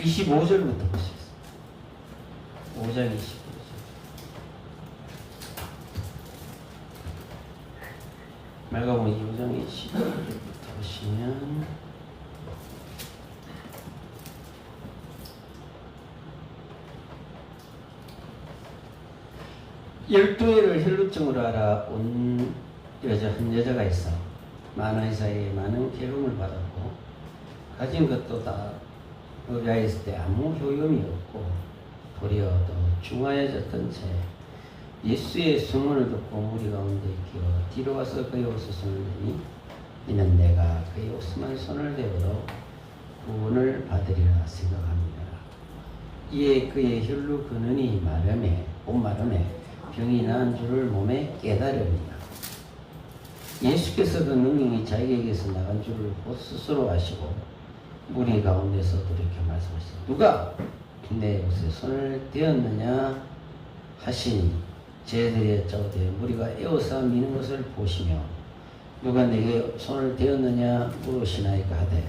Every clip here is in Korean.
25절부터 보시겠습니다. 5장 25절. 마가복음 5장 25절부터 보시면 열두 해를 혈루증으로 알아온 한 여자가 있어 많은 사이에 많은 괴로움을 받았고 가진 것도 다 의뢰했을 때 아무 효용이 없고 도리어 더 중하여졌던 채 예수의 소문을 듣고 무리 가운데 끼어 뒤로 와서 그의 옷에 손을 대니 이는 내가 그의 옷에만 손을 대어도 구원을 받으리라 생각합니다. 이에 그의 혈루 근원이 곧 마름에 병이 나은 줄을 몸에 깨달으니라. 예수께서 그 능력이 자기에게서 나간 줄을 곧 스스로 아시고 무리 가운데서도 이렇게 말씀하시죠. 누가 내 옷에 손을 대었느냐 하시니 제자들이 여짜오되 무리가 에워싸 미는 것을 보시며 누가 내게 손을 대었느냐 물으시나이까 하되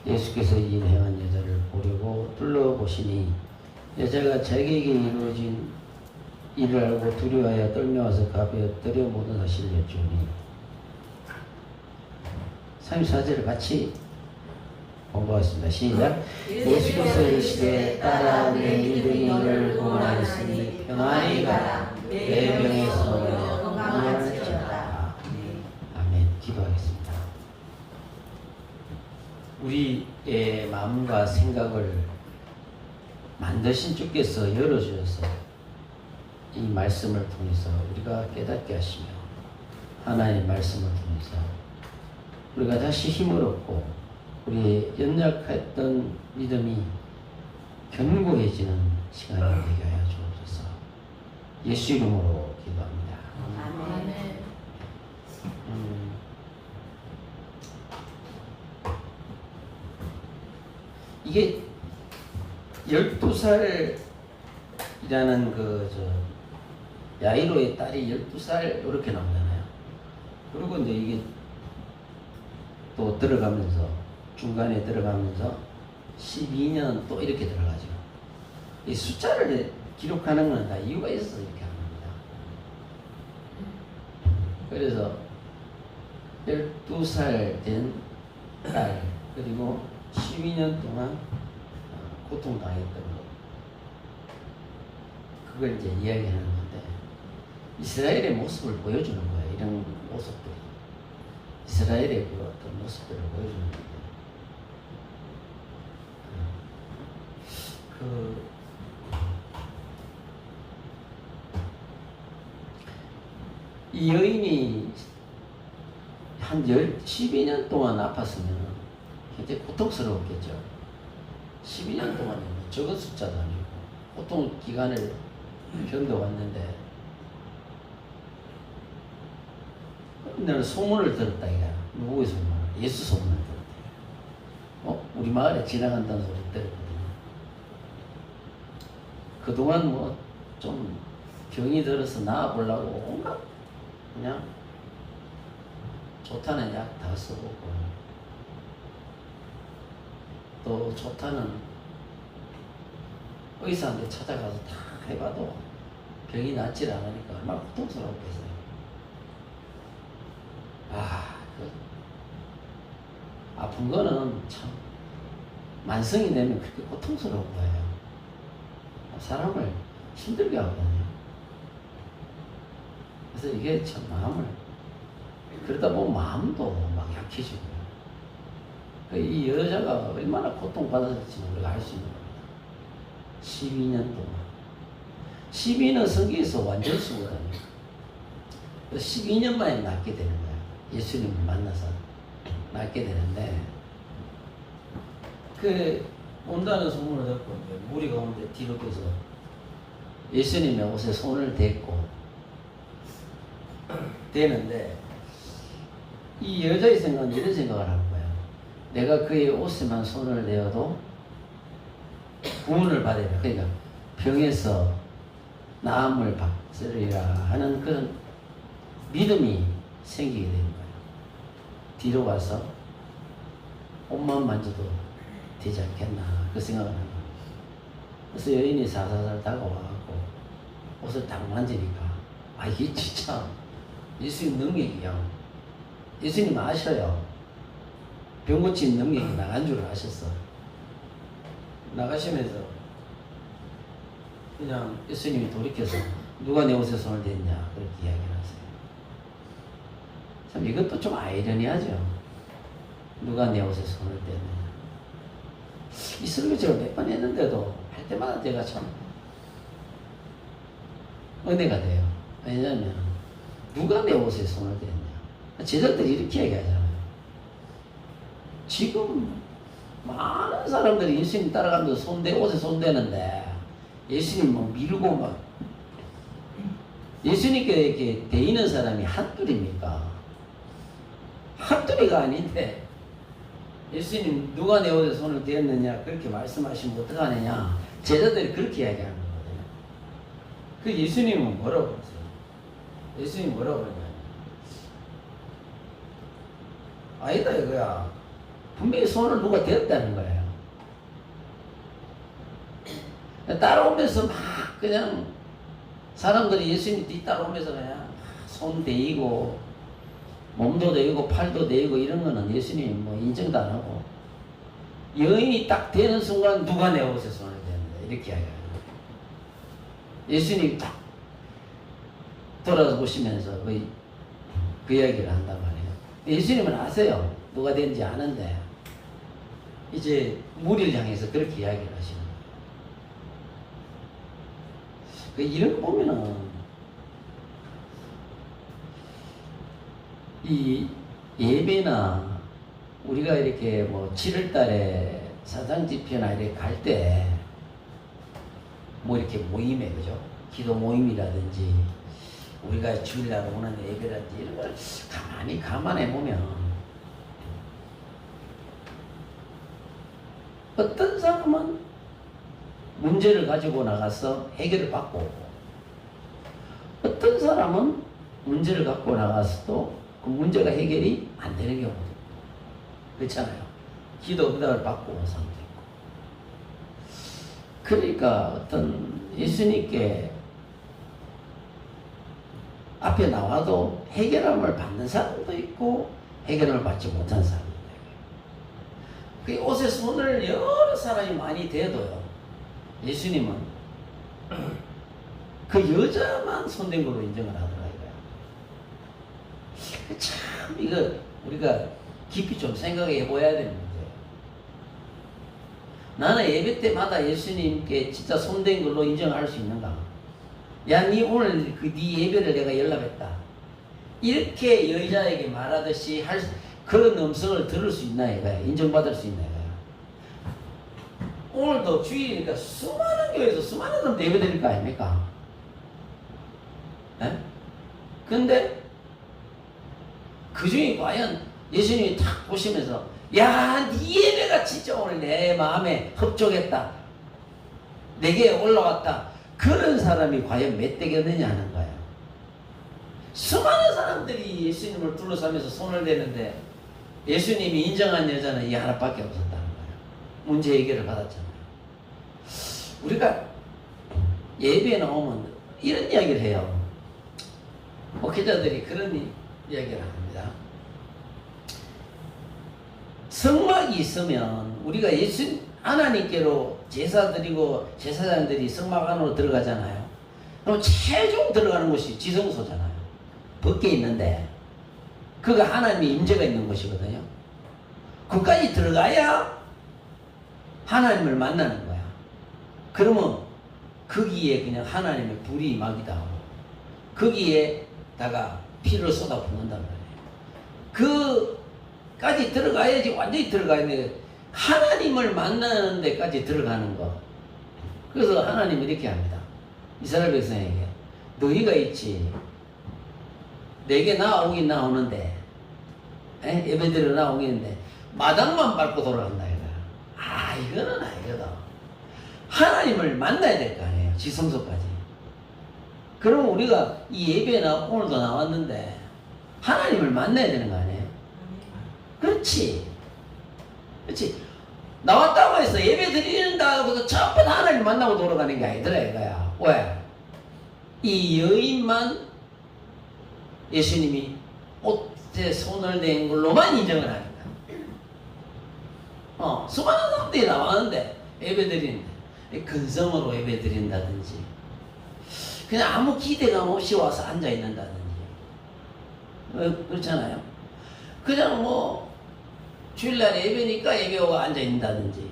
예수께서 이 행한 여자를 보려고 둘러보시니 여자가 자기에게 이루어진 일을 알고 두려워하여 떨며와서 가벼 엎드려 모든 사실을 여쭈니 34절을 같이 공부하겠습니다. 시작. 예수께서 이르시되 따라 내 믿음이 너를 구원하였으니 평안히 가라. 내 병에서 너를 건강할지어다. 아멘. 기도하겠습니다. 우리의 마음과 생각을 만드신 주께서 열어주셔서 이 말씀을 통해서 우리가 깨닫게 하시며 하나님의 말씀을 통해서 우리가 다시 힘을 얻고 우리의 연약했던 믿음이 견고해지는 시간이 되게 하여 주옵소서. 예수 이름으로 기도합니다. 아멘. 이게 12살이라는 야이로의 딸이 12살 이렇게 나오잖아요. 그리고 이제 이게 또 들어가면서 중간에 들어가면서 12년 또 이렇게 들어가죠. 이 숫자를 기록하는 건 다 이유가 있어서 이렇게 하는 겁니다. 그래서 12살 된 딸 그리고 12년 동안 고통당했던 것 그걸 이제 이야기하는 건데 이스라엘의 모습을 보여주는 거예요. 이런 모습들이 이스라엘의 그 어떤 모습들을 보여주는 건데 이 여인이 한 12년 동안 아팠으면 굉장히 고통스러웠겠죠. 12년 동안이면 적은 숫자도 아니고 고통 기간을 견뎌왔는데 나는 소문을 들었다 이거야. 누구의 소문? 예수 소문을 들었다. 우리 마을에 지나간다는 소리 들었거든요. 그동안 좀 병이 들어서 나아보려고 온갖 그냥 좋다는 약 다 써보고 또 좋다는 의사한테 찾아가서 다 해봐도 병이 낫질 않으니까 얼마나 고통스러웠겠어요. 아픈 거는 참 만성이 되면 그렇게 고통스러운 거예요. 사람을 힘들게 하거든요. 그래서 이게 참 마음을 그러다 보면 마음도 막 약해지고요. 이 여자가 얼마나 고통받았을지 우리가 알 수 있는 겁니다. 12년 동안 12년 성경에서 완전수거든요. 12년 만에 낫게 되는 거예요. 예수님을 만나서 낫게 되는데 온다는 소문을 듣고 무리 가운데 뒤로 껴서 예수님의 옷에 손을 대고 되는데 이 여자의 생각은 이런 생각을 하는 거예요. 내가 그의 옷에만 손을 대어도 구원을 받아야 돼. 그러니까 병에서 나음을 받으리라 하는 그런 믿음이 생기게 되는 거예요. 뒤로 가서 옷만 만져도 되지 않겠나 그 생각을 하는 거예요. 그래서 여인이 사사살 다가와갖고 옷을 딱 만지니까 아 이게 진짜 예수님 능력이야. 예수님 아셔요. 병 고친 능력이 나간 줄 아셨어. 나가시면서 그냥 예수님이 돌이켜서 누가 내 옷에 손을 댔냐 그렇게 이야기를 하세요. 참 이것도 좀 아이러니하죠. 누가 내 옷에 손을 댔느냐. 이 설교 제가 몇 번 했는데도 할 때마다 제가 참 은혜가 돼요. 왜냐하면 누가 내 옷에 손을 댔냐. 제자들이 이렇게 얘기하잖아요. 지금 많은 사람들이 예수님 따라가면서 옷에 손대는데 예수님 막 밀고 막 예수님께 이렇게 대이는 사람이 한둘입니까? 한둘이가 아닌데 예수님 누가 내 옷에 손을 대었느냐 그렇게 말씀하시면 어떡하느냐. 제자들이 그렇게 이야기하는 거거든요. 그 예수님은 뭐라고 그러세요? 예수님이 뭐라고 그러냐. 아니다 이거야. 분명히 손을 누가 대었다는 거예요. 따라오면서 막 그냥 사람들이 예수님 뒤따라오면서 그냥 손 대이고 몸도 대이고 팔도 대이고 이런 거는 예수님이 뭐 인정도 안 하고 여인이 딱 되는 순간 누가 내 옷에 손을 대는데 이렇게 이야기하는 거예요. 예수님이 딱 돌아보시면서 그 이야기를 한단 말이에요. 예수님은 아세요. 누가 된지 아는데 이제 무리를 향해서 그렇게 이야기를 하시는 거예요. 이런 거 보면은 이 예배나 우리가 이렇게 뭐 7월 달에 사상 집회나 이렇게 갈 때 뭐 이렇게 모임에 그죠? 기도 모임이라든지 우리가 주일날 오는 예배라든지 이런 걸 가만히 감안해 보면 어떤 사람은 문제를 가지고 나가서 해결을 받고 오고 어떤 사람은 문제를 갖고 나가서도 그 문제가 해결이 안 되는 경우도 있고 그렇잖아요. 기도 응답을 받고 온 사람도 있고 그러니까 어떤 예수님께 앞에 나와도 해결함을 받는 사람도 있고 해결함을 받지 못한 사람도 있고 그 옷에 손을 여러 사람이 많이 대도요. 예수님은 그 여자만 손댄 걸로 인정을 하더라 이거야. 참 이거 우리가 깊이 좀 생각해 보아야 되는 문제예요. 나는 예배 때마다 예수님께 진짜 손댄 걸로 인정할 수 있는가? 야, 니 오늘 네 예배를 내가 연락했다. 이렇게 여자에게 말하듯이 그런 음성을 들을 수 있나 이거야. 인정받을 수 있나 이거야. 오늘도 주일이니까 수많은 교회에서 수많은 사람 예배 드릴 거 아닙니까? 네? 근데 그 중에 과연 예수님이 탁 보시면서 야, 네 예배가 진짜 오늘 내 마음에 흡족했다. 내게 올라왔다. 그런 사람이 과연 몇 대겠느냐 하는 거예요. 수많은 사람들이 예수님을 둘러싸면서 손을 대는데 예수님이 인정한 여자는 이 하나밖에 없었다는 거예요. 문제 해결을 받았잖아요. 우리가 예배에 나오면 이런 이야기를 해요. 목회자들이 그런 이야기를 합니다. 성막이 있으면 우리가 하나님께로 제사 드리고 제사장들이 성막 안으로 들어가잖아요. 그럼 최종 들어가는 곳이 지성소잖아요. 밖에 있는데 그가 하나님의 임재가 있는 곳이거든요. 거기까지 들어가야 하나님을 만나는 거야. 그러면 거기에 그냥 하나님의 불이 임하기도 하고 거기에다가 피를 쏟아붓는단 말이에요. 그까지 들어가야지 완전히 들어가야 돼. 하나님을 만나는 데까지 들어가는 거. 그래서 하나님은 이렇게 합니다. 이스라엘 백성에게 너희가 있지. 내게 나오긴 나오는데 예배드리러 나오겠는데 마당만 밟고 돌아간다 이거야. 이거는 아니거든. 하나님을 만나야 될 거 아니에요. 지성소까지. 그럼 우리가 이 예배에 오늘도 나왔는데 하나님을 만나야 되는 거 아니에요? 그렇지. 나왔다고 해서 예배 드린다고 해서 전부 다 하나님 만나고 돌아가는 게 아니더라 이거야. 왜? 이 여인만 예수님이 옷에 손을 댄 걸로만 인정을 하는 거야. 수많은 사람들이 나왔는데 예배 드리는데 근성으로 예배 드린다든지 그냥 아무 기대감 없이 와서 앉아 있는다든지 그렇잖아요. 그냥 뭐 주일날에 예배니까 예배하고 앉아 있는다든지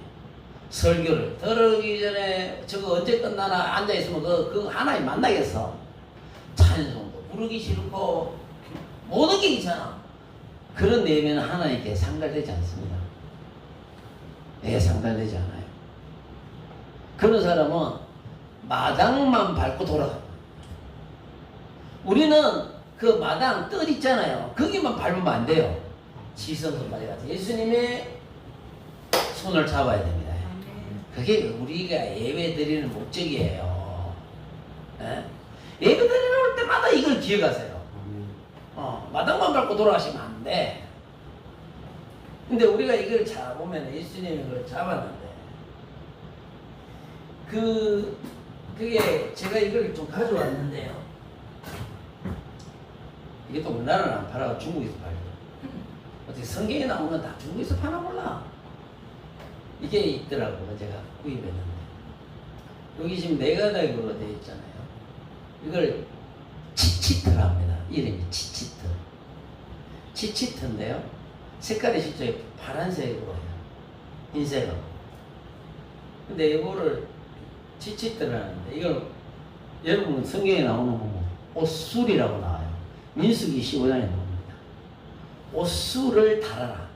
설교를 들어오기 전에 저거 언제 끝나나 앉아 있으면 그 하나님 만나겠어. 찬송도 부르기 싫고 모든 게 있잖아. 그런 예배는 하나님께 상달되지 않습니다. 왜 상달되지 않아요? 그런 사람은 마당만 밟고 돌아갑니다. 우리는 그 마당 뜰 있잖아요. 거기만 밟으면 안 돼요. 지성소까지 가서 예수님의 손을 잡아야 됩니다. 그게 우리가 예배 드리는 목적이에요. 예? 예배 드리러 올 때마다 이걸 기억하세요. 마당만 밟고 돌아가시면 안 돼. 근데 우리가 이걸 잡으면 예수님이 그걸 잡았는데 그게 제가 이걸 좀 가져왔는데요. 이게 또 우리나라는 안 팔아요. 중국에서 팔죠. 어떻게 성경에 나오면 다 중국에서 파나 몰라. 이게 있더라고요. 제가 구입했는데 여기 지금 네 가닥으로 되어 있잖아요. 이걸 치치트라 합니다. 이름이 치치트. 치치트인데요. 색깔이 진짜 파란색으로 해요. 흰색으로. 근데 이거를 치치트라는데 이걸 여러분 성경에 나오는 거 옷술이라고 나와요. 민수기 15장에 나옵니다. 옷술을 달아라.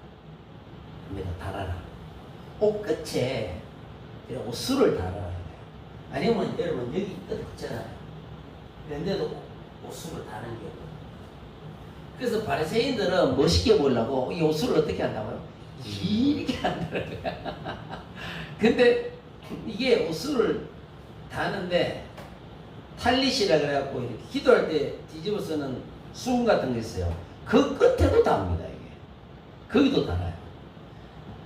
합니다. 달아라. 옷 끝에 옷술을 달아라. 아니면 여러분 여기 끝 있잖아요. 그런데도 옷술을 다는 게 그래서 바리새인들은 멋있게 보려고 이 옷술을 어떻게 한다고요? 이렇게 한다는 거야. 근데 이게 옷술을 다는데 탈릿이라 그래갖고 이렇게 기도할 때 뒤집어 쓰는 수건 같은 게 있어요. 그 끝에도 답니다 이게. 거기도 달아요.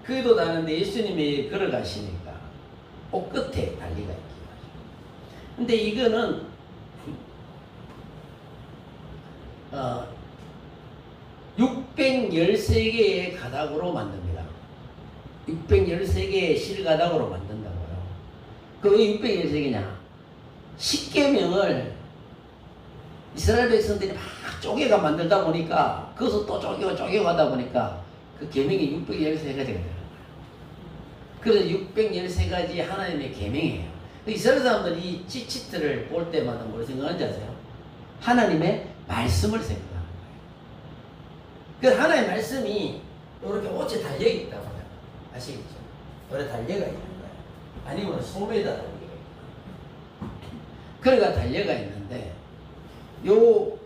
거기도 다는데 예수님이 걸어가시니까 옷 끝에 달리가 있기가. 근데 이거는 613개의 가닥으로 만듭니다. 613개의 실가닥으로 만든다고요. 그왜 613개냐? 10계명을 이스라엘 백성들이 막 쪼개가 만들다 보니까 그것을 또 쪼개가다 보니까 그 계명이 613가지가 되는 거예요. 그래서 613가지 하나님의 계명이에요. 이스라엘 사람들이 이 치치트를 볼 때마다 뭘 생각하는지 아세요? 하나님의 말씀을 생각합니다. 그 하나의 말씀이 이렇게 옷에 달려있다고 해요. 아시겠죠? 이렇게 달려가 있는 거예요. 아니면 소매다 달려가 있는 그래가 달려가 있는데 요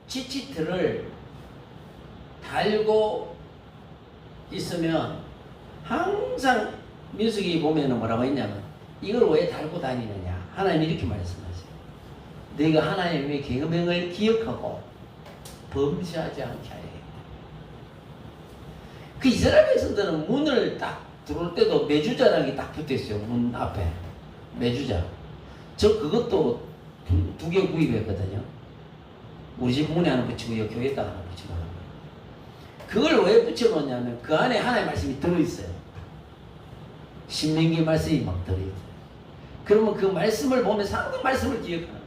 치치트를 달고 있으면 항상 민수기 보면은 뭐라고 했냐면 이걸 왜 달고 다니느냐. 하나님이 이렇게 말씀하세요. 너희가 하나님의 계명을 기억하고 범죄하지 않게 하여. 그 이스라엘 백성들은 문을 딱 들어올 때도 메주자라는 게 딱 붙어 있어요. 문 앞에. 메주자. 저 그것도 두 개 구입했거든요. 우리 집 문에 하나 붙이고 여기 교회에다 하나 붙이고 하는 거예요. 그걸 왜 붙여놓냐면 그 안에 하나의 말씀이 들어있어요. 신명기 말씀이 막 들어있어요. 그러면 그 말씀을 보면서 항상 말씀을 기억하는 거예요.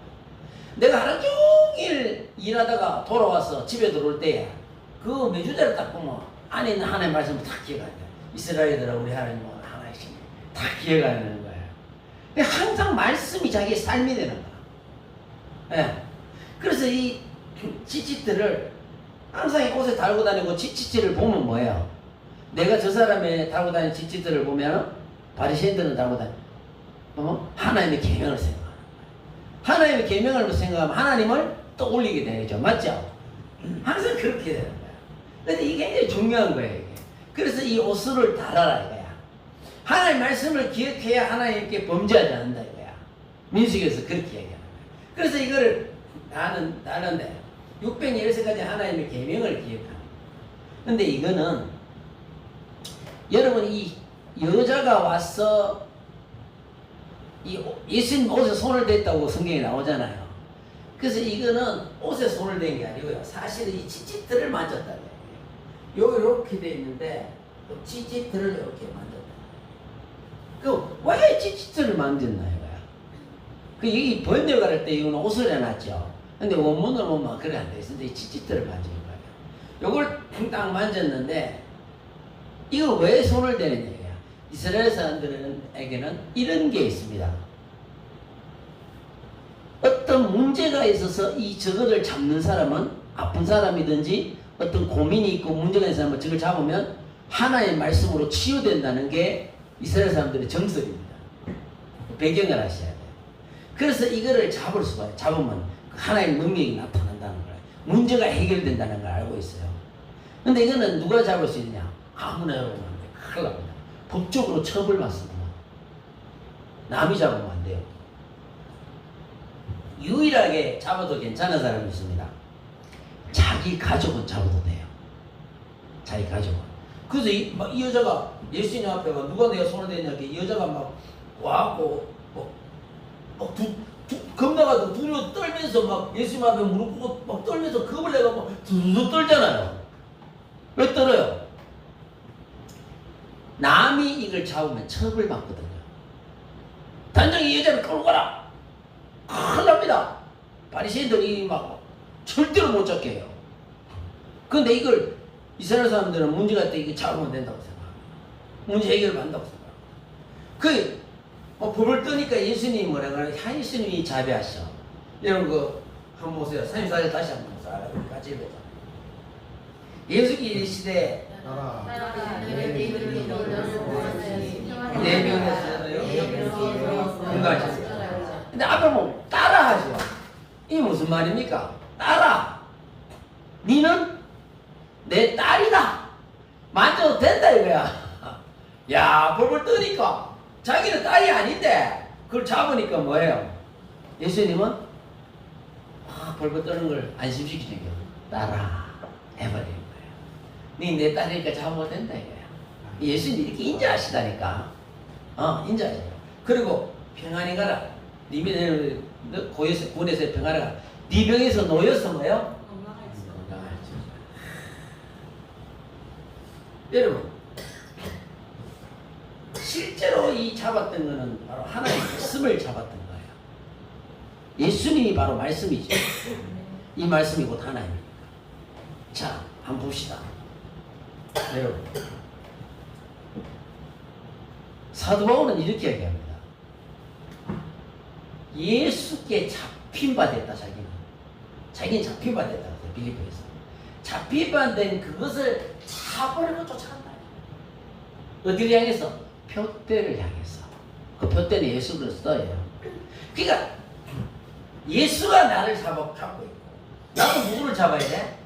내가 하루 종일 일하다가 돌아와서 집에 들어올 때 그 메주자를 딱 보면 안에 있는 하나님의 말씀을 다 기억하는 거예요. 이스라엘들아 우리 하나님은 하나이신 다 기억하는 거예요. 항상 말씀이 자기의 삶이 되는 거야. 예. 그래서 이 치치트를 항상 이 옷에 달고 다니고 치치트를 보면 뭐예요? 내가 저 사람의 달고 다니는 치치트를 보면 바리새인들은 달고 다니 하나님의 계명을 생각하는 거예요. 하나님의 계명을 생각하면 하나님을 떠올리게 되죠. 맞죠? 항상 그렇게 되는 거예요. 근데 이게 굉장히 중요한 거예요. 이게. 그래서 이 옷을 달아라 이거야. 하나님의 말씀을 기억해야 하나님께 범죄하지 않는다 이거야. 민수기에서 그렇게 얘기하는 거야. 그래서 이거를 나는데 613가지 하나님의 계명을 기억하는 거야. 근데 이거는 여러분 이 여자가 와서 예수님 옷에 손을 댔다고 성경에 나오잖아요. 그래서 이거는 옷에 손을 댄 게 아니고요. 사실은 이 찌찌들을 만졌다는 거예요. 여기 이렇게 돼 있는데 찌찌들을 이렇게 만졌다. 그 왜 찌찌들을 만졌나 이거야. 이 번역을 할 때 이거는 옷을 해놨죠. 근데 원문을 보면 그래 안 돼 있는데 이 찌찌들을 만진 거예요. 요걸 딱 만졌는데 이거 왜 손을 대는 얘기야? 이스라엘 사람들에게는 이런 게 있습니다. 어떤 문제가 있어서 이 저거를 잡는 사람은 아픈 사람이든지 어떤 고민이 있고 문제가 있는 사람은 저걸 잡으면 하나의 말씀으로 치유된다는 게 이스라엘 사람들의 정설입니다. 배경을 아셔야 돼요. 그래서 이거를 잡을 수가 있어요. 잡으면 하나의 능력이 나타난다는 거예요. 문제가 해결된다는 걸 알고 있어요. 근데 이거는 누가 잡을 수 있냐? 아무나 잡으면 안 돼요. 큰일 납니다. 법적으로 처벌받습니다. 남이 잡으면 안 돼요. 유일하게 잡아도 괜찮은 사람이 있습니다. 자기 가족은 잡아도 돼요. 자기 가족은. 그래서 이 여자가 예수님 앞에 가 누가 내가 손을 댔냐 이 여자가 막 와갖고 겁나가지고 두려워 떨면서 막 예수님 앞에 무릎 꿇고 막 떨면서 겁을 내가 막 두두 떨잖아요. 왜 떨어요? 남이 이걸 잡으면 처벌받거든요. 단정 이 여자를 끌고 가라. 큰일 납니다. 바리새인들이 막 절대로 못 잡게 해요. 근데 이걸 이스라엘 사람들은 문제가 있다 이게 잡으면 된다고 생각합니다. 문제 해결을 한다고 생각합니다. 법을 뜨니까 예수님이 뭐라 그래? 예수님이 자비하셔. 이런 거 한번 보세요. 34절 다시 한번 보세요. 같이 읽어요. 예수님 시대에 네 명이었어요. 공간이었어요. 근데 앞에 보면 따라하죠. 이게 무슨 말입니까? 따라. 니는 내 딸이다. 만져도 된다 이거야. 야, 법을 뜨니까 자기는 딸이 아닌데 그걸 잡으니까 뭐예요? 예수님은 벌벌 떠는 걸 안심시키는 거예요. 따라 해버리는 거예요. 니 내 딸이니까 잡으면 된다 이거야. 예수님이 이렇게 인자하시다니까. 인자하셔. 그리고 평안히 가라. 니 고에서 평안히 가라. 니 병에서 놓여서 뭐예요? 건강하죠. 여러분 실제로 이 잡았던 거는 바로 하나의 말씀을 잡았던 거예요. 예수님이 바로 말씀이죠. 이 말씀이 곧 하나입니다. 자, 한번 봅시다. 여러분 사도 바울은 이렇게 얘기합니다. 예수께 잡힌 바 됐다. 자기는 잡힌 바 됐다. 빌립보에서 잡힌 바 된 그것을 잡으려고 쫓아간다. 어디를 향해서? 표대를 향해서. 그 표대는 예수 그리스도예요. 그러니까 계수가 나를 잡고 있고 나도 누구를 잡아야 돼?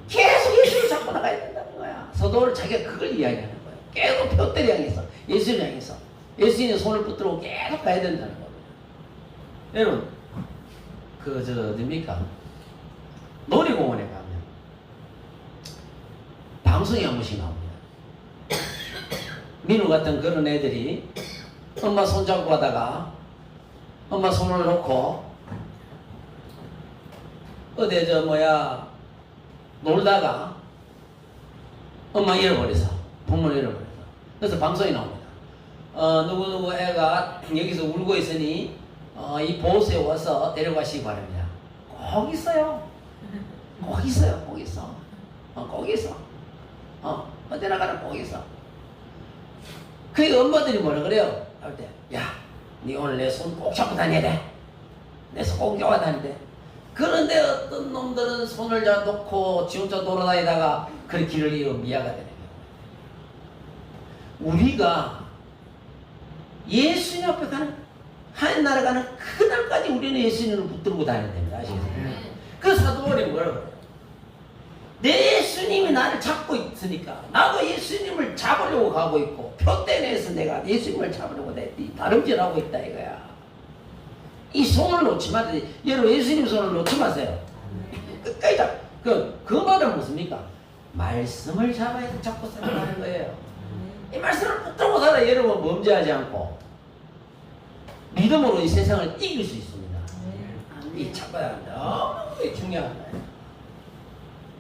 계속 예수를 잡고 나가야 된다는 거야. 사도를 자기가 그걸 이야기하는 거야. 계속 표대를 향해서 예수를 향해서 예수님의 손을 붙들고 계속 가야 된다는 거예요. 여러분 어딥니까? 놀이공원에 가면 방송이 한 번씩 나옵니다. 민우 같은 그런 애들이 엄마 손잡고 하다가 엄마 손을 놓고 어디 놀다가 엄마 잃어버려서 부모를 잃어버려서 그래서 방송이 나옵니다. 누구누구 애가 여기서 울고 있으니 이 보호소에 와서 데려가시기 바랍니다. 꼭 있어요. 꼭 있어요. 꼭 있어. 꼭 있어. 어디나 가나 꼭 있어. 그 엄마들이 뭐라 그래요? 할 때, 야, 니 오늘 내 손 꼭 잡고 다녀야 돼. 내 손 꼭 잡고 다녀야 돼. 그런데 어떤 놈들은 손을 놓고 지 혼자 돌아다니다가 그 길을 잃어 미아가 되는 거예요. 우리가 예수님 앞에 가는 하나님 나라 가는 그날까지 우리는 예수님을 붙들고 다녀야 됩니다. 아시겠어요? 그 사도 바울이 뭐라고 그래요? 내 예수님이 나를 잡고 있으니까 나도 예수님을 잡으려고 가고 있고 표대 내에서 내가 예수님을 잡으려고 다름질하고 있다 이거야. 이 손을 놓지 마세요. 여러분 예수님 손을 놓지 마세요. 끝까지 그 말은 무엇입니까? 말씀을 잡고 살아가는 거예요. 이 말씀을 붙들고 살아 여러분 범죄하지 않고 믿음으로 이 세상을 이길 수 있습니다. 이 잡아야 한다. 너무 중요합니다.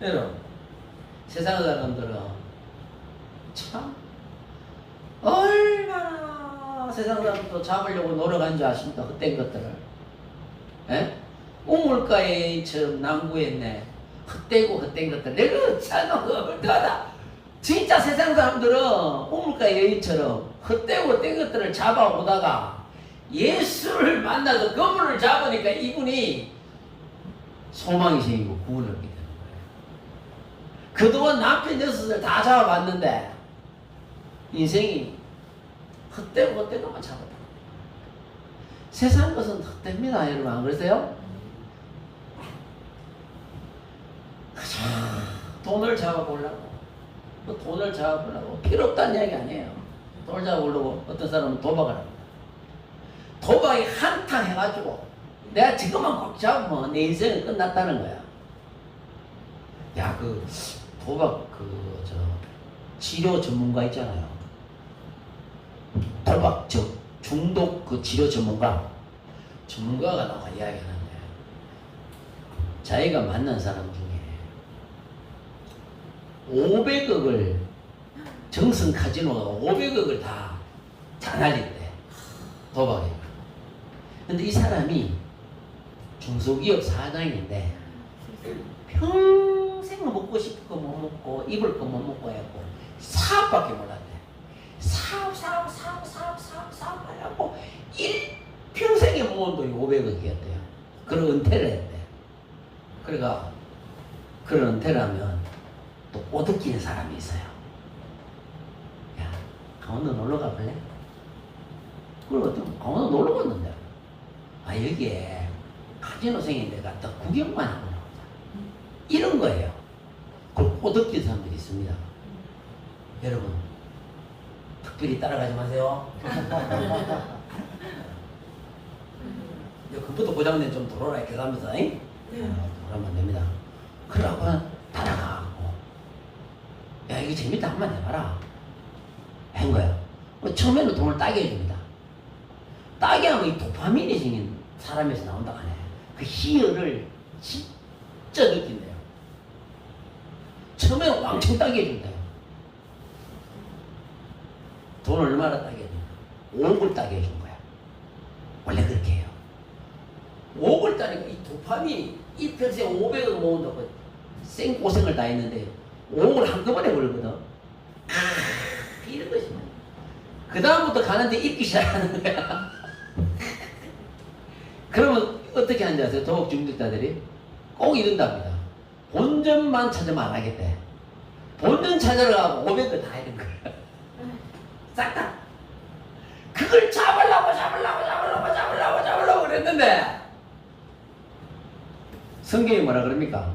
여러분 세상 사람들은 참 얼마나 세상 사람도 잡으려고 노력한 줄 아십니까? 헛된 것들을. 에? 우물가에처럼 남구했네. 헛되고 헛된 것들. 내가 참 헛되다. 진짜 세상 사람들은 우물가 여인처럼 헛되고 헛된 것들을 잡아오다가 예수를 만나서 그분을 잡으니까 이분이 소망이 생기고 구원을 얻게 되는 거예요. 그동안 남편 녀석을 다 잡아봤는데 인생이 헛되고 헛된 것만 잡았다. 세상 것은 헛됩니다, 여러분. 안 그러세요? 돈을 잡아보려고 돈을 잡아보려고 필요 없다는 이야기 아니에요. 돈을 잡아보려고 어떤 사람은 도박을 합니다. 도박이 한탕 해가지고 내가 지금만 꼭 잡으면 내 인생은 끝났다는 거야. 야, 그 도박 치료 전문가 있잖아요. 도박 중독 그 치료 전문가가 나와 이야기하는데 자기가 만난 사람 중에 500억을 정성 카지노가 500억을 다 날린대. 도박에. 근데 이 사람이 중소기업 사장인데 평생 먹고 싶은 거 못 먹고 입을 거 못 먹고 해갖고 사업밖에 몰랐대. 사업 하려고 일평생에 모은 돈이 500억이었대요. 그런 은퇴를 했대. 그러니까 그런 은퇴를 하면 또 오덕기는 사람이 있어요. 야, 강원도 놀러 가볼래? 그걸 어떤 강원도 놀러 갔는데 여기에 카지노 생긴 데가 또 구경만 하고 나오자. 이런 거예요. 그걸 오덕기는 사람들이 있습니다. 여러분 특별히 따라가지 마세요. 컴퓨터 고장낸 좀 돌아라 이렇게 하면서 돌아가면 안 됩니다. 그러고 따라가고 야 이거 재밌다 한번 해봐라 한 거야. 처음에는 돈을 따게 해줍니다. 따게 하면 이 도파민이 생긴 사람에서 나온다 하네. 그 희열을 진짜 느낀대요. 처음에는 왕창 따게 해준대요. 돈 얼마나 따게 해준다? 5억을 따게 해준 거야. 원래 그렇게 해요. 5억을 따니까 이 도파민이 이 평생 500억 모은다고 생고생을 다 했는데 5억을 한꺼번에 벌거든. 이런 것이. 그 다음부터 가는데 입기 시작하는 거야. 그러면 어떻게 하는지 아세요? 도박 중독자들이 꼭 이런답니다. 본전만 찾으면 안 하겠대. 본전 찾으러 가고 500을 다 해는 거야. 싹 다. 그걸 잡으려고 그랬는데 성경이 뭐라 그럽니까?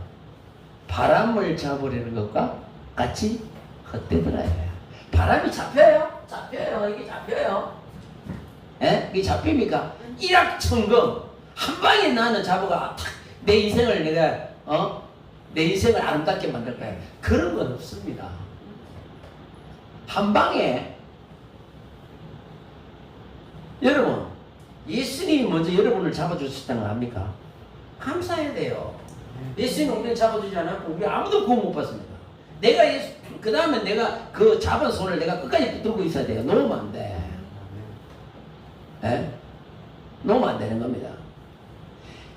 바람을 잡으려는 것과 같이 헛되더라 이거야. 바람이 잡혀요? 이게 잡혀요. 예? 이게 잡힙니까? 일확천금 한 방에 나는 잡아가 내 인생을 내 인생을 아름답게 만들 거야. 그런 건 없습니다. 한 방에 여러분 예수님이 먼저 여러분을 잡아주셨다는 거 압니까? 감사해야 돼요. 예수님은 우리를 잡아주지 않았고 우리 아무도 구원 못 받습니다. 내가 그 다음에 내가 그 잡은 손을 내가 끝까지 붙들고 있어야 돼요. 놓으면 안 돼. 예? 놓으면 안 되는 겁니다.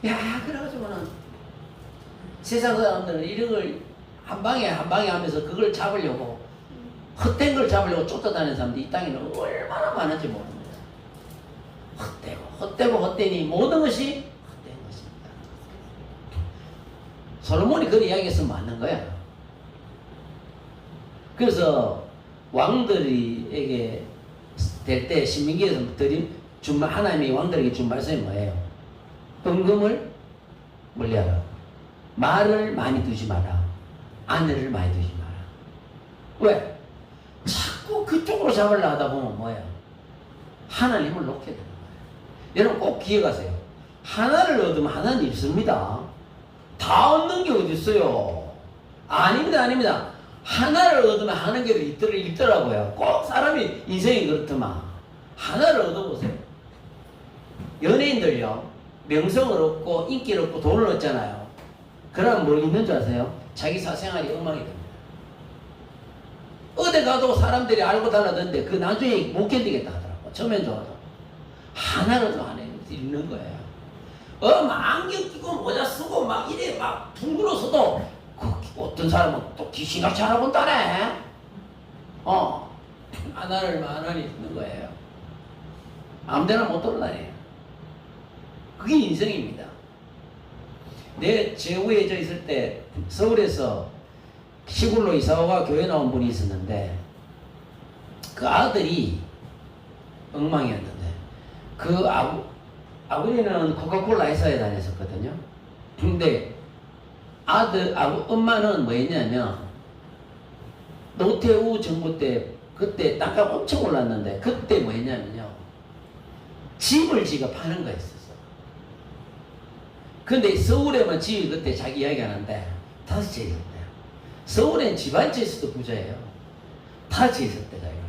야, 그래가지고는 세상 사람들은 이런 걸 한 방에 하면서 그걸 잡으려고 헛된 걸 잡으려고 쫓아다니는 사람들이 이 땅에는 얼마나 많은지 모릅니다. 헛되니 모든 것이 헛된 것입니다. 솔로몬이 그런 이야기했으면 맞는 거야. 그래서 왕들에게 될 때 신명기에서 하나님이 왕들에게 준 말씀이 뭐예요? 은금을 멀리하라. 말을 많이 두지 마라. 아내를 많이 두지 마라. 왜? 자꾸 그쪽으로 잡으려고 하다 보면 뭐예요? 하나님을 놓게 되는 거예요. 여러분 꼭 기억하세요. 하나를 얻으면 하나는 있습니다. 다 얻는 게 어디 있어요? 아닙니다. 하나를 얻으면 하는 게 있더라고요. 꼭 사람이 인생이 그렇더만. 하나를 얻어보세요. 연예인들요, 명성을 얻고 인기를 얻고 돈을 얻잖아요. 그러면 뭘 있는 줄 아세요? 자기 사생활이 엉망이 됩니다. 어디 가도 사람들이 알고 달라드는데 그 나중에 못 견디겠다 하더라고. 처음엔 좋아도. 하나라도 안 있는 거예요. 막 안경 끼고 모자 쓰고 막 이래 막 둥그러서도 어떤 사람은 또 귀신같이 알아본다네. 하나를 만원이 있는 거예요. 아무데나 못 돌아다녀요. 그게 인생입니다. 내 제후에 저 있을 때 서울에서 시골로 이사오가 교회 나온 분이 있었는데 그 아들이 엉망이었는데 그 아버지는 코카콜라 회사에 다녔었거든요. 근데 엄마는 뭐 했냐면 노태우 정부 때 그때 땅값 엄청 올랐는데 그때 뭐 했냐면요, 집을 지가 파는 거였었어. 근데 서울에만 집이 그때 자기 이야기 하는데 5채 있었대요. 서울엔 집 한 채 있어도 부자예요. 5채 있었대 자기가.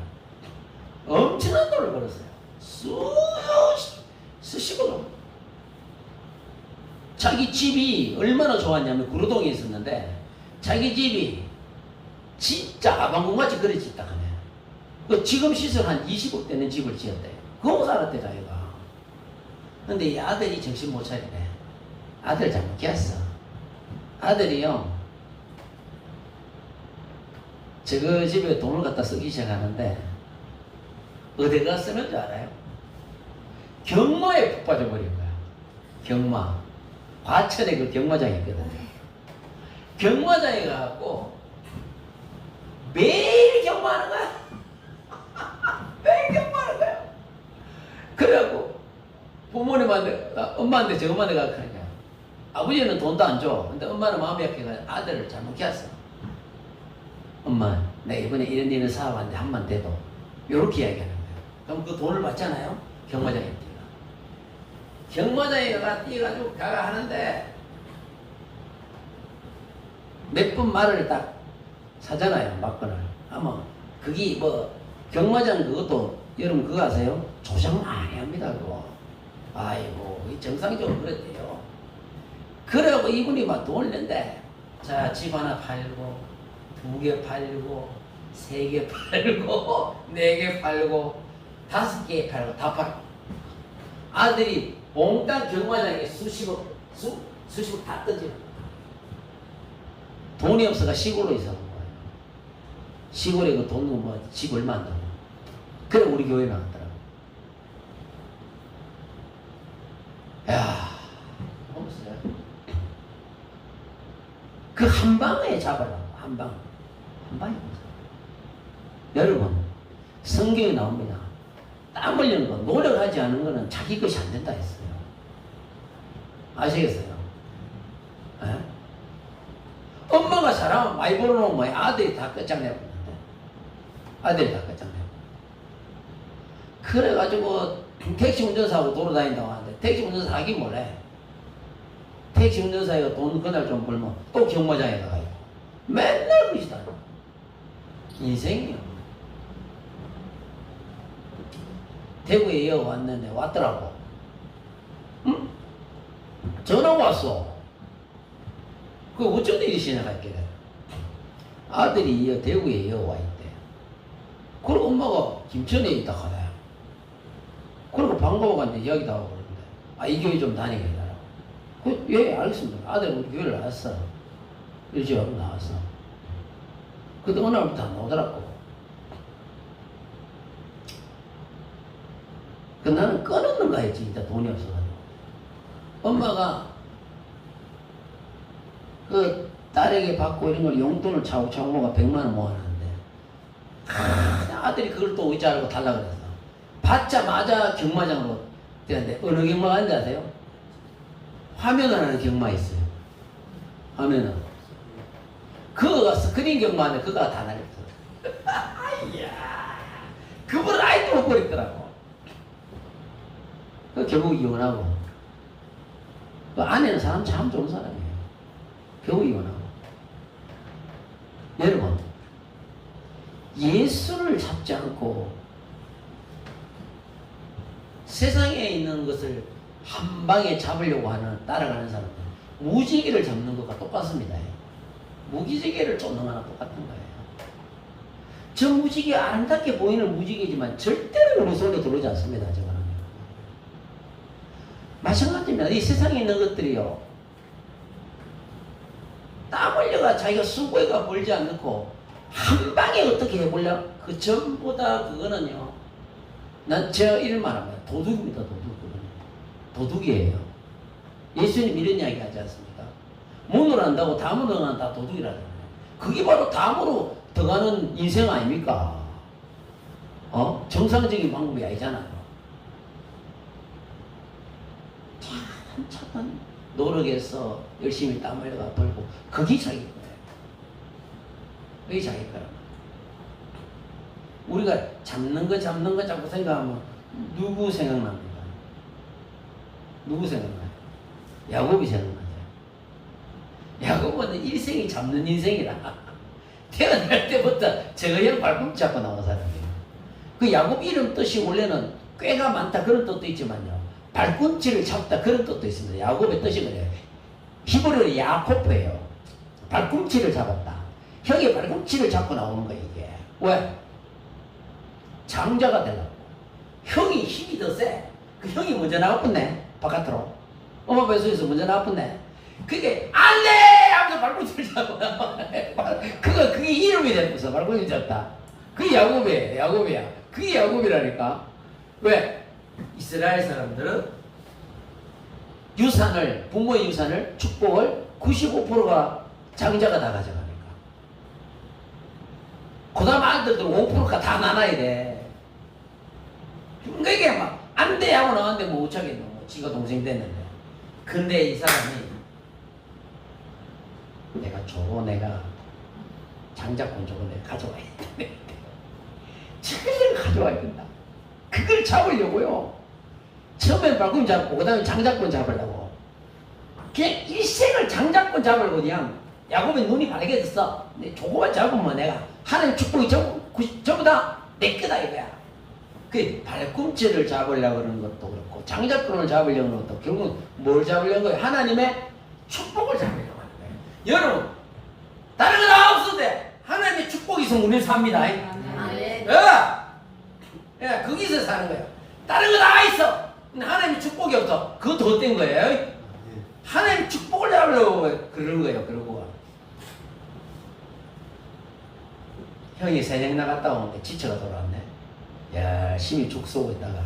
엄청난 돈을 벌었어요. 쓰시고 자기 집이 얼마나 좋았냐면 구로동에 있었는데 자기 집이 진짜 아방궁같이 그래 짓다 하네. 그 지금 시설 한 20억 되는 집을 지었대. 그거 살았대 자기가. 근데 이 아들이 정신 못 차리네. 아들 잘못 끼었어. 아들이요, 저거 집에 돈을 갖다 쓰기 시작하는데 어디가 쓰는 줄 알아요? 경마에 푹 빠져버린 거야. 경마. 과천에 그 경마장이 있거든요. 경마장에 가갖고 매일 경마하는 거야. 매일 경마하는 거야. 그래갖고 부모님한테, 엄마한테 저 엄마한테 가서 그러냐. 아버지는 돈도 안 줘. 근데 엄마는 마음이 약해서 아들을 잘못 키웠어. 엄마, 내가 이번에 이런 일을 사와봤는데 한 번 돼도. 요렇게 이야기하는 거예요. 그럼 그 돈을 받잖아요. 경마장에 뛰어. 경마장에 뛰어가지고 가가 하는데 몇 분 말을 딱 사잖아요. 막건을. 아마 그게 뭐 경마장 그것도 여러분 그거 아세요? 조장 많이 합니다. 그거. 아이고 정상적으로 그랬대요. 그래갖고 이분이 막 돈을 낸대. 자, 집 하나 팔고 2개 팔고 3개 팔고 4개 팔고 5개 팔고 다 팔고. 아들이 몽땅 경마장에 수십억 다 던지는 거야. 돈이 없어가 시골로 이사 온 거예요. 시골에 그 돈 뭐 집 얼마 안 나와. 그래 우리 교회 나왔더라고. 야, 보세요. 그 한 방에 잡아라. 한 방에 여러분, 성경에 나옵니다. 땀 흘리는 거, 노력하지 않은 거는 자기 것이 안 된다 했어요. 아시겠어요? 에? 엄마가 사람 많이 벌어놓으면 뭐야? 아들이 다 끝장내버리는데. 아들이 다 끝장내고. 그래가지고 택시 운전사하고 돌아다닌다고 하는데 택시 운전사 하기 뭐래? 택시 운전사가 돈 그날 좀 벌면 또 경마장에 가요. 맨날 그러시다. 인생이요. 대구에 이어 왔는데 왔더라고. 응? 전화 왔어. 그 어쩐 일이 지나갔길래 아들이 이어 대구에 이어 와 있대. 그리고 엄마가 김천에 있다 가네. 그리고 반가워 갔는데 이야기도 하고 그러는데 이 교회 좀 다니게 해달라고. 예, 알겠습니다. 아들 우리 교회를 나왔어. 일주일하고 나왔어. 근데 어느 날부터 안 나오더라고. 그 나는 끊었는가 했지. 진짜 돈이 없어가지고. 엄마가 그 딸에게 받고 이런 걸 용돈을 차곡차곡 모아 100만 원 모아놨는데 아들이 그걸 또 의자 알고 달라 그랬어. 받자마자 경마장으로 되는데 어느 경마가 하는지 아세요? 화면 하나는 경마 있어요. 화면은 그거가 스크린 경마인데 그거가 다 날렸어. 이야, 그분은 아이도 못 버리더라고. 그 결국 이혼하고. 그 아내는 사람 참 좋은 사람이에요. 결국 이혼하고. 여러분, 예수를 잡지 않고 세상에 있는 것을 한 방에 잡으려고 하는 따라가는 사람들, 무지개를 잡는 것과 똑같습니다. 무지개를 쫓는 거나 똑같은 거예요. 저 무지개 아름답게 보이는 무지개지만 절대로 우리 손에 들어오지 않습니다. 저거는. 마찬가지입니다. 이 세상에 있는 것들이요, 땀 흘려가 자기가 수고해가 벌지 않고 한 방에 어떻게 해보려? 그 전부 다 그거는요, 난 제가 이런 말 합니다. 도둑입니다. 도둑이에요. 예수님 이런 이야기 하지 않습니까? 문을 안다고 담으로 가는 다 도둑이라잖아요. 그게 바로 담으로 들어가는 인생 아닙니까? 정상적인 방법이 아니잖아요. 한참은 노력해서 열심히 땀 흘려가 벌고, 그게 자기 거예요. 그게 자기 거란 말이에요. 우리가 잡는 거 자꾸 생각하면 누구 생각납니까? 누구 생각나요? 야곱이 생각나죠. 야곱은 일생이 잡는 인생이라. 태어날 때부터 저거형 발꿈치 잡고 나온 사람이에요. 그 야곱 이름 뜻이 원래는 꾀가 많다 그런 뜻도 있지만요, 발꿈치를 잡다 그런 뜻도 있습니다. 야곱의 뜻이 그래요. 히브리어로 야코프예요. 발꿈치를 잡았다. 형이 발꿈치를 잡고 나오는 거예요. 이게 왜? 장자가 되려고. 형이 힘이 더 세. 그 형이 먼저 나왔겠네. 바깥으로. 엄마 뱃속에서 먼저 나왔겠네. 그게 안돼 하면서 발꿈치를 잡고 나와. 그게 이름이 됐어. 발꿈치 잡다. 그게 야곱이에요. 야곱이야. 그게 야곱이라니까. 왜? 이스라엘 사람들은 유산을, 부모의 유산을, 축복을 95%가 장자가 다 가져가니까. 그 다음 아들들은 5%가 다 나눠야 돼. 그게 막 안 돼 하고 나왔는데 뭐 어쩌겠노. 뭐 지가 동생 됐는데. 근데 이 사람이 내가 장자권 저거 내가 가져와야 돼. 저걸 가져와야 된다. 그걸 잡으려고요. 처음엔 발꿈치 잡고 그 다음에 장자권 잡으려고. 그냥 일생을 장자권 잡으려고 그냥. 야곱의 눈이 바래졌어. 조금만 잡으면 내가 하나님 축복이 전부 다 내 거다 이거야. 그 발꿈치를 잡으려고 그러는 것도 그렇고 장자권을 잡으려고 하는 것도 결국은 뭘 잡으려는 거예요? 하나님의 축복을 잡으려고 하는 거예요. 여러분, 다른 거 다 없어도 돼. 하나님의 축복이 있으면 우리는 삽니다. 예, 거기서 사는 거예요. 다른 거 다 있어. 근데 하나님의 축복이 없어. 그것도 헛된 거예요. 하나님의 축복을 잡으려고 그러는 거예요. 그러고 형이 새녁 나갔다 오는데 지쳐가 돌아왔네. 열심히 죽 쏘고 있다가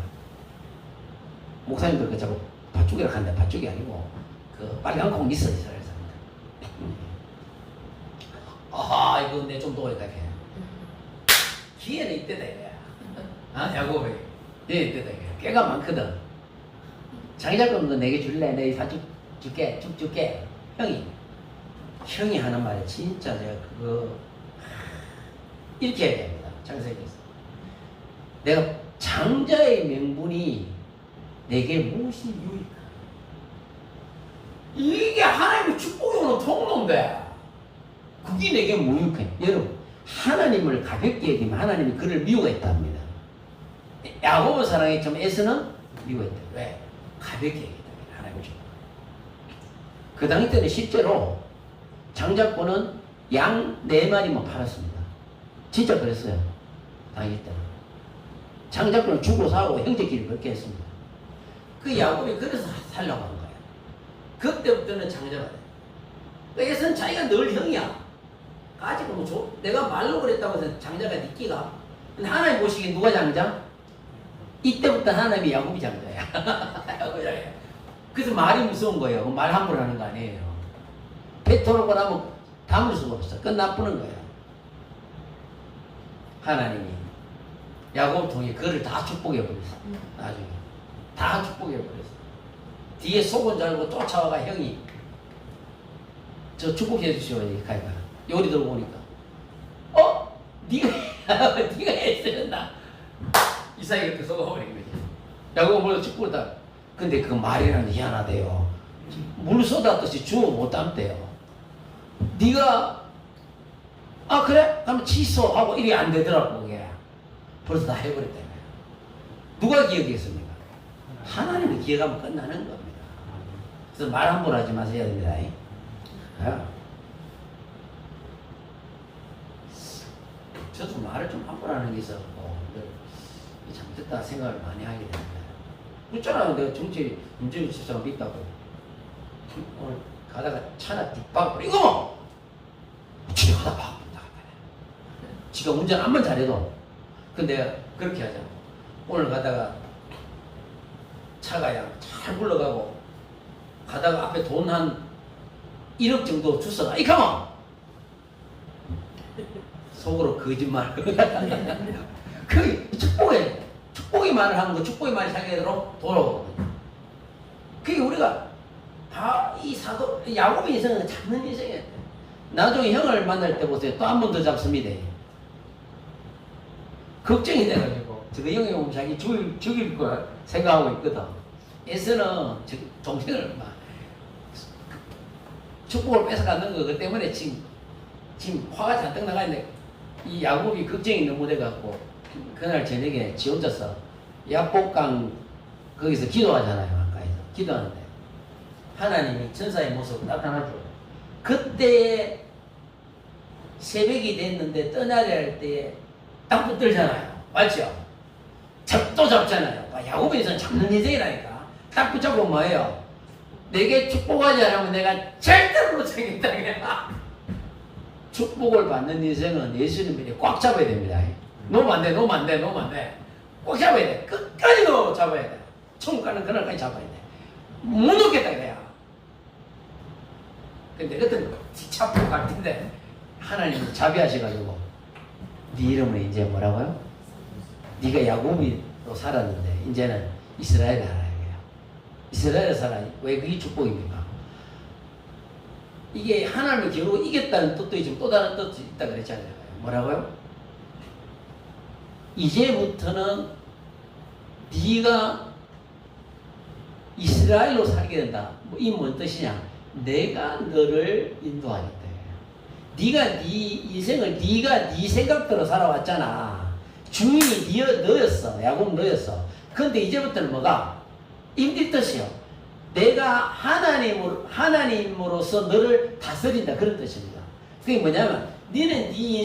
목사님들 그 자꾸 팥죽이라 하는데 팥죽이 아니고 그 빨간 콩 있어 이스라엘 사람들. 이거 내 좀 도와야 돼. 기회는 이때다 이거야. 야곱이 이때다 이거야. 꽤가 많거든. 장자권 너 내게 줄래? 내가 팥죽 줄게. 죽 줄게. 형이 하는 말이 진짜 제가 그거 이렇게 해야 됩니다. 창세기에서 내가 장자의 명분이 내게 무엇이 유익하냐. 이게 하나님의 축복이 오는 통로인데 그게 내게 무익해. 여러분, 하나님을 가볍게 여기면 하나님이 그를 미워했다 합니다. 야곱을 사랑했지만 에서는 미워했다. 왜? 가볍게 여기다. 하나님의 축복. 그 당시 때는 실제로 장자권은 양 4마리만 팔았습니다. 진짜 그랬어요. 당시 때는. 장자권을 주고 사고 형제끼리 그렇게 했습니다. 그 야곱이 그래서 살려고 한 거예요. 그때부터는 장자가 돼요. 그래서 자기가 늘 형이야. 가지고 뭐 내가 말로 그랬다고 해서 장자가 니끼가. 근데 하나님 보시기에 누가 장자? 이때부터 하나님이 야곱이 장자야. 야곱이 장자야. 그래서 말이 무서운 거예요. 말 함부로 하는 거 아니에요. 뱉어놓고 나면 담을 수가 없어. 끝나쁘는 거예요. 하나님이 야곱을 통해 그를 다 축복해버렸어. 나중에 다 축복해버렸어. 뒤에 속은 줄 알고 쫓아와가 형이 저 축복해 주시오. 가이가 요리 들어보니까 네가 했어야 나 이삭이 그렇게 속아버린 거지. 야곱은 몰라 축복을 다. 근데 그 말이라는 게 희한하대요. 물 쏟았듯이 주워 못 담대요. 네가 아 그래? 그러면 취소하고 이게 안 되더라고 그게. 벌써 다 해버렸다. 누가 기억했습니까? 하나님이 기억하면 끝나는 겁니다. 그래서 말 함부로 하지 마세요 됩니다. 저도 말을 좀 함부로 하는 게 있어서 잘못됐다 생각을 많이 하게 됩니다. 그렇잖아요. 내가 정치 문재인 집사가 믿다고 오늘 가다가 차나 뒷박 이거 지가 가다 바꾼다. 지가 운전 한번 잘해도 근데 내가 그렇게 하자고. 오늘 가다가 차가 그냥 잘 굴러가고 가다가 앞에 돈 한 1억 정도 줬어. 이 가만 속으로 거짓말. 그 축복의 말을 하는 거, 축복의 말이 자기가 돌아오거든요. 그게 우리가 다 이 사도 야곱의 인생은 잡는 인생이에요. 나중에 형을 만날 때 보세요. 또 한 번 더 잡습니다. 걱정이 돼가지고 저거 형이 오면 자기 죽일 걸 생각하고 있거든. 에서는 동생을 막 축복을 뺏어가는 거 때문에 지금 화가 잔뜩 나가 있는데 이 야곱이 걱정이 너무 돼갖고 그날 저녁에 지 혼자서 야복강 거기서 기도하잖아요. 가까이서 기도하는데 하나님이 천사의 모습으로 나타나죠. 그때 새벽이 됐는데 떠나려 할 때에 딱 붙들잖아요. 맞죠? 또 잡잖아요. 야곱에서는 잡는 인생이라니까. 딱 붙잡고 뭐예요? 내게 축복하지 않으면 내가 절대로 못 챙긴다. 축복을 받는 인생은 예수님이 꽉 잡아야 됩니다. 놓으면 안 돼, 놓으면 안 돼, 놓으면 안 돼. 꽉 잡아야 돼. 끝까지 잡아야 돼. 천국 가는 그날까지 잡아야 돼. 못 놓겠다, 그래야. 근데 그때는 잡고 갈 텐데, 하나님은 자비하셔가지고, 네 이름은 이제 뭐라고요? 네가 야곱이로 살았는데, 이제는 이스라엘을 하라. 이스라엘을 살아. 왜 그게 축복입니까? 이게 하나님을 겨우 이겼다는 뜻도 있지만 또 다른 뜻도 있다 그랬잖아요. 뭐라고요? 이제부터는 네가 이스라엘로 살게 된다. 이 뭔 뜻이냐? 내가 너를 인도하겠다. 네가 네 인생을 네가 네 생각대로 살아왔잖아. 주인이 너였어. 야곱 너였어. 그런데 이제부터는 뭐가? 임디 뜻이요. 내가 하나님으로서 너를 다스린다. 그런 뜻입니다. 그게 뭐냐면 너는 네